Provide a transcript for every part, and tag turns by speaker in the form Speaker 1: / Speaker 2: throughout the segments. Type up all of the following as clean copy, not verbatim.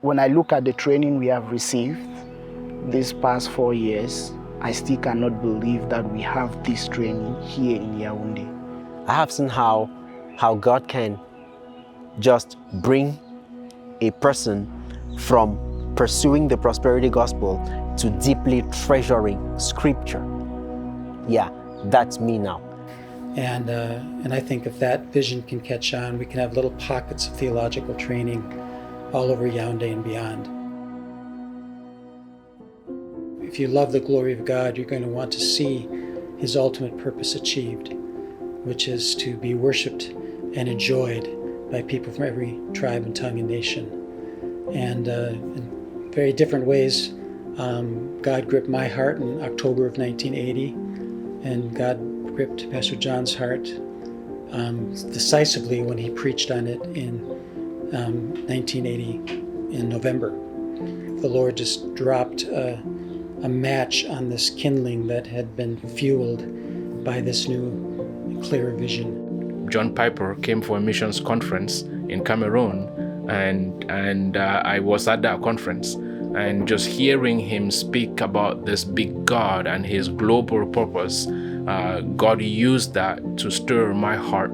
Speaker 1: When I look at the training we have received these past 4 years, I still cannot believe that we have this training here in Yaoundé.
Speaker 2: I have seen how God can just bring a person from pursuing the prosperity gospel to deeply treasuring scripture. Yeah, that's me now.
Speaker 3: And I think if that vision can catch on, we can have little pockets of theological training all over Yaoundé and beyond. If you love the glory of God, you're going to want to see His ultimate purpose achieved, which is to be worshiped and enjoyed by people from every tribe and tongue and nation. And in very different ways, God gripped my heart in October of 1980, and God gripped Pastor John's heart decisively when he preached on it in 1980 in November. The Lord just dropped a match on this kindling that had been fueled by this new, clear vision.
Speaker 4: John Piper came for a missions conference in Cameroon, and I was at that conference. And just hearing him speak about this big God and His global purpose, God used that to stir my heart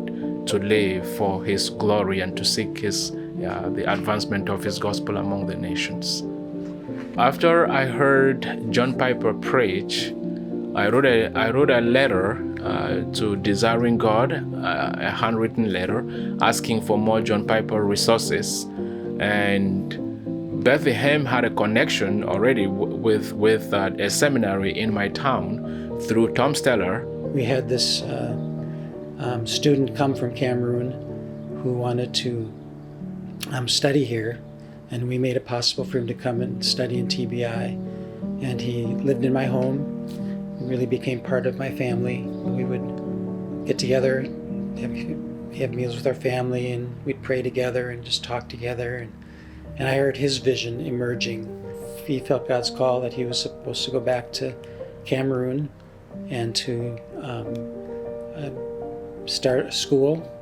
Speaker 4: to live for His glory and to seek the advancement of His gospel among the nations. After I heard John Piper preach, I wrote a letter to Desiring God, a handwritten letter asking for more John Piper resources. And Bethlehem had a connection already with a seminary in my town through Tom Steller.
Speaker 3: We had this student come from Cameroon who wanted to study here, and we made it possible for him to come and study in TBI. And he lived in my home, really became part of my family. We would get together, have meals with our family, and we'd pray together and just talk together. And I heard his vision emerging. He felt God's call that he was supposed to go back to Cameroon and to start a school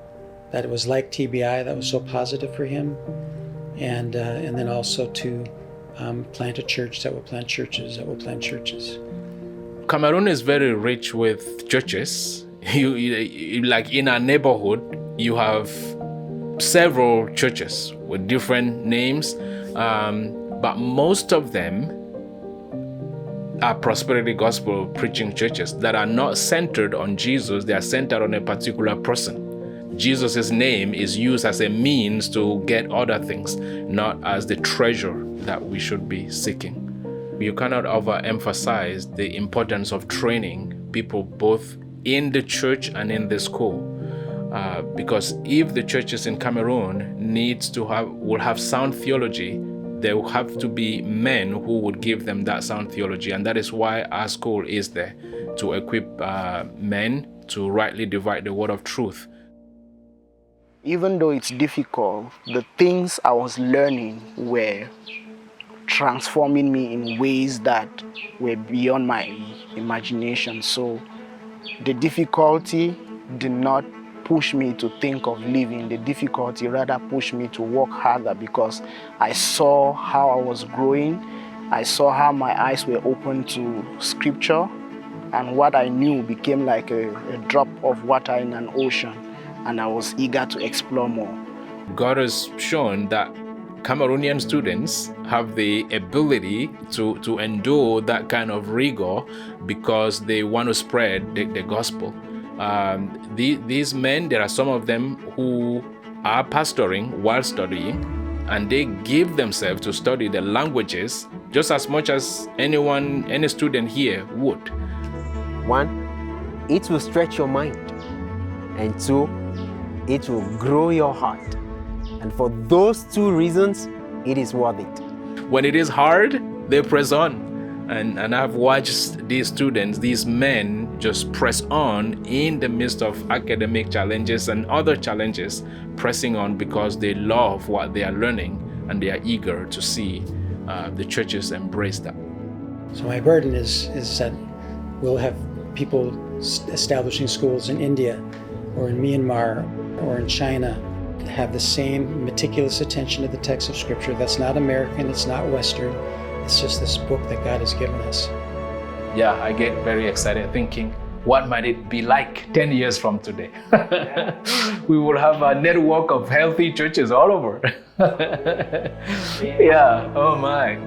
Speaker 3: that was like TBI, that was so positive for him, and then also to plant a church that will plant churches,
Speaker 4: Cameroon is very rich with churches. You like in our neighborhood, you have several churches with different names, but most of them are prosperity gospel preaching churches that are not centered on Jesus. They are centered on a particular person. Jesus' name is used as a means to get other things, not as the treasure that we should be seeking. You cannot overemphasize the importance of training people both in the church and in the school. Because if the churches in Cameroon will have sound theology, there will have to be men who would give them that sound theology. And that is why our school is there, to equip men to rightly divide the word of truth.
Speaker 1: Even though it's difficult, the things I was learning were transforming me in ways that were beyond my imagination. So the difficulty did not push me to think of leaving. The difficulty rather pushed me to work harder, because I saw how I was growing. I saw how my eyes were open to scripture, and what I knew became like a drop of water in an ocean, and I was eager to explore more.
Speaker 4: God has shown that Cameroonian students have the ability to endure that kind of rigor because they want to spread the gospel. These men, there are some of them who are pastoring while studying, and they give themselves to study the languages just as much as any student here would.
Speaker 2: One, it will stretch your mind, and two, it will grow your heart. And for those two reasons, it is worth it.
Speaker 4: When it is hard, they press on. And I've watched these students, these men, just press on in the midst of academic challenges and other challenges, pressing on because they love what they are learning and they are eager to see the churches embrace that.
Speaker 3: So my burden is that we'll have people establishing schools in India or in Myanmar or in China, have the same meticulous attention to the text of Scripture. That's not American, it's not Western. It's just this book that God has given us.
Speaker 4: Yeah, I get very excited thinking, what might it be like 10 years from today? We will have a network of healthy churches all over. Yeah, oh my.